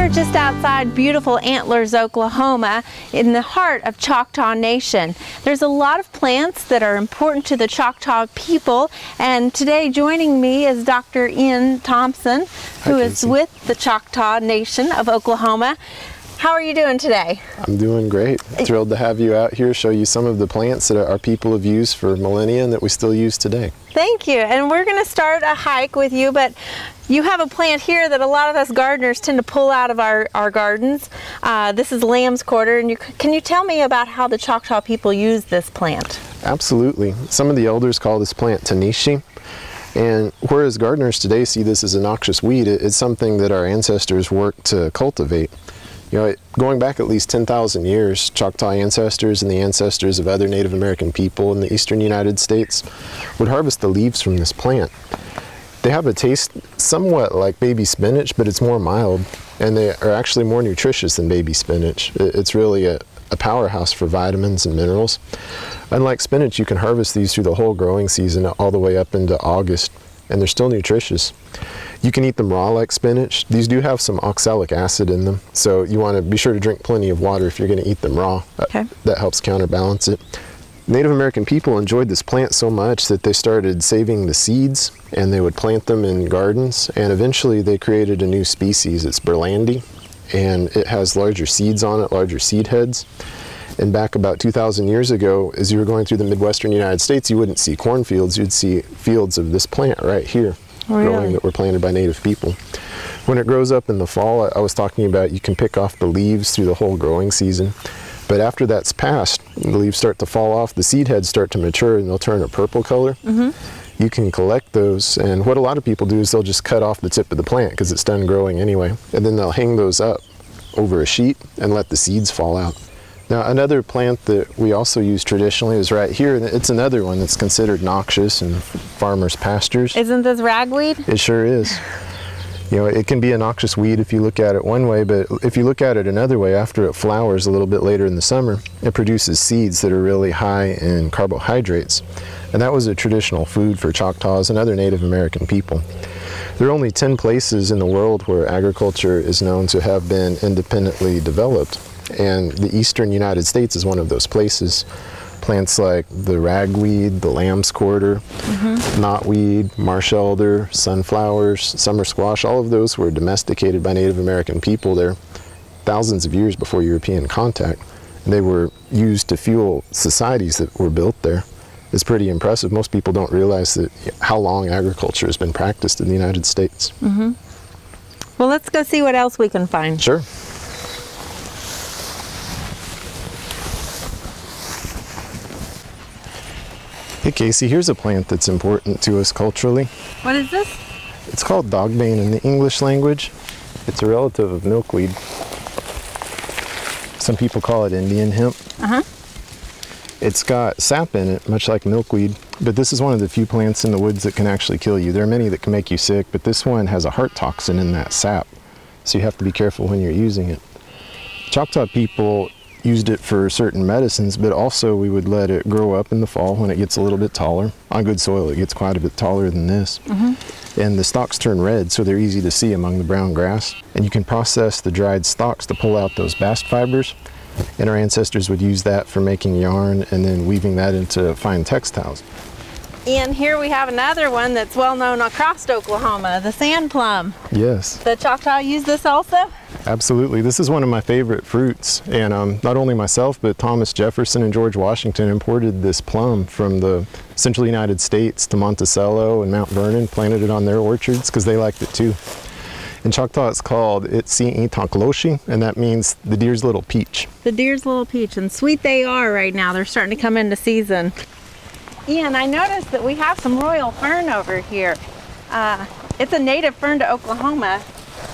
We're just outside beautiful Antlers, Oklahoma, in the heart of Choctaw Nation. There's a lot of plants that are important to the Choctaw people, and today joining me is Dr. Ian Thompson, who is with the Choctaw Nation of Oklahoma. How are you doing today? I'm doing great. Thrilled to have you out here, show you some of the plants that our people have used for millennia and that we still use today. Thank you. And we're going to start a hike with you, but you have a plant here that a lot of us gardeners tend to pull out of our gardens. This is lamb's quarter, and can you tell me about how the Choctaw people use this plant? Absolutely. Some of the elders call this plant tanishi. And whereas gardeners today see this as a noxious weed, it's something that our ancestors worked to cultivate. You know, going back at least 10,000 years, Choctaw ancestors and the ancestors of other Native American people in the eastern United States would harvest the leaves from this plant. They have a taste somewhat like baby spinach, but it's more mild, and they are actually more nutritious than baby spinach. It's really a powerhouse for vitamins and minerals. Unlike spinach, you can harvest these through the whole growing season all the way up into August, and they're still nutritious. You can eat them raw like spinach. These do have some oxalic acid in them, so you want to be sure to drink plenty of water if you're going to eat them raw. Okay. That helps counterbalance it. Native American people enjoyed this plant so much that they started saving the seeds, and they would plant them in gardens, and eventually they created a new species. It's Berlandi, and it has larger seeds on it, larger seed heads. And back about 2,000 years ago, as you were going through the Midwestern United States, you wouldn't see cornfields, you'd see fields of this plant right here. Growing that were planted by Native people. When it grows up in the fall, I was talking about you can pick off the leaves through the whole growing season, but after that's passed, the leaves start to fall off, the seed heads start to mature, and they'll turn a purple color. You can collect those, and what a lot of people do is they'll just cut off the tip of the plant because it's done growing anyway, and then they'll hang those up over a sheet and let the seeds fall out. Now, another plant that we also use traditionally is right here. It's another one that's considered noxious in farmers' pastures. Isn't this ragweed? It sure is. You know, it can be a noxious weed if you look at it one way, but if you look at it another way, after it flowers a little bit later in the summer, it produces seeds that are really high in carbohydrates. And that was a traditional food for Choctaws and other Native American people. There are only 10 places in the world where agriculture is known to have been independently developed. And the eastern United States is one of those places. Plants like the ragweed, the lamb's quarter, knotweed, marsh elder, sunflowers, summer squash, all of those were domesticated by Native American people there thousands of years before European contact. And they were used to fuel societies that were built there. It's pretty impressive. Most people don't realize that how long agriculture has been practiced in the United States. Well, let's go see what else we can find. Sure. Hey Casey, here's a plant that's important to us culturally. What is this? It's called Dogbane in the English language. It's a relative of milkweed. Some people call it Indian hemp. It's got sap in it, much like milkweed, but this is one of the few plants in the woods that can actually kill you. There are many that can make you sick, but this one has a heart toxin in that sap, so you have to be careful when you're using it. Choctaw people used it for certain medicines, but also we would let it grow up in the fall when it gets a little bit taller. On good soil, it gets quite a bit taller than this. And the stalks turn red, so they're easy to see among the brown grass. And you can process the dried stalks to pull out those bast fibers. And our ancestors would use that for making yarn and then weaving that into fine textiles. And here we have another one that's well known across Oklahoma, the sand plum. Yes. The Choctaw use this also? Absolutely. This is one of my favorite fruits, and not only myself, but Thomas Jefferson and George Washington imported this plum from the central United States to Monticello and Mount Vernon, planted it on their orchards because they liked it too. In Choctaw, it's called Itsi-Itankloshi, and that means the deer's little peach. The deer's little peach, and sweet they are right now. They're starting to come into season. Ian, I noticed that we have some royal fern over here. It's a native fern to Oklahoma.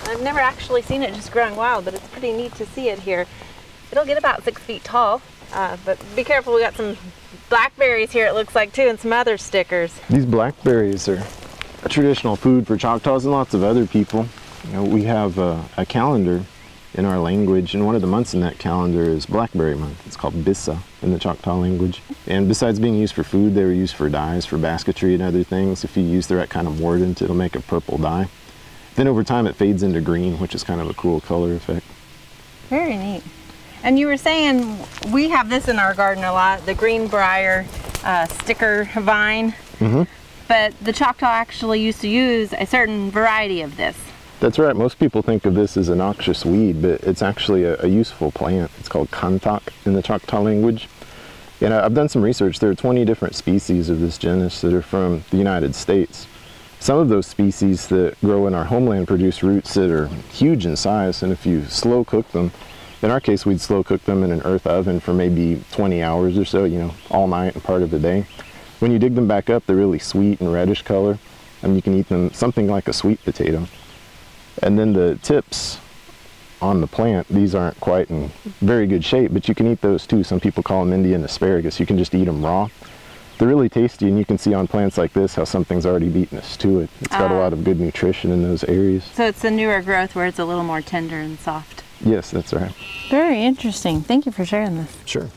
I've never actually seen it just growing wild, but it's pretty neat to see it here. It'll get about 6 feet tall, but be careful, we got some blackberries here it looks like too, and some other stickers. These blackberries are a traditional food for Choctaws and lots of other people. You know, we have a calendar in our language, and one of the months in that calendar is Blackberry month. It's called Bissa in the Choctaw language. And besides being used for food, they were used for dyes, for basketry and other things. If you use the right kind of mordant, it'll make a purple dye. Then over time it fades into green, which is kind of a cool color effect. Very neat. And you were saying we have this in our garden a lot, the greenbrier sticker vine. But the Choctaw actually used to use a certain variety of this. That's right. Most people think of this as a noxious weed, but it's actually a useful plant. It's called kantak in the Choctaw language. And I've done some research. There are 20 different species of this genus that are from the United States. Some of those species that grow in our homeland produce roots that are huge in size, and if you slow cook them, in our case we'd slow cook them in an earth oven for maybe 20 hours or so, you know, all night and part of the day. When you dig them back up, they're really sweet and reddish color, and you can eat them something like a sweet potato. And then the tips on the plant, these aren't quite in very good shape, but you can eat those too. Some people call them Indian asparagus. You can just eat them raw. They're really tasty, and you can see on plants like this how something's already beaten us to it. It's got a lot of good nutrition in those areas. So it's the newer growth where it's a little more tender and soft. Yes, that's right. Very interesting. Thank you for sharing this. Sure.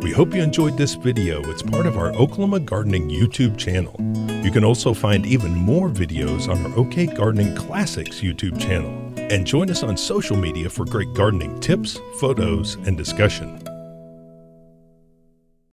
We hope you enjoyed this video. It's part of our Oklahoma Gardening YouTube channel. You can also find even more videos on our OK Gardening Classics YouTube channel. And join us on social media for great gardening tips, photos, and discussion.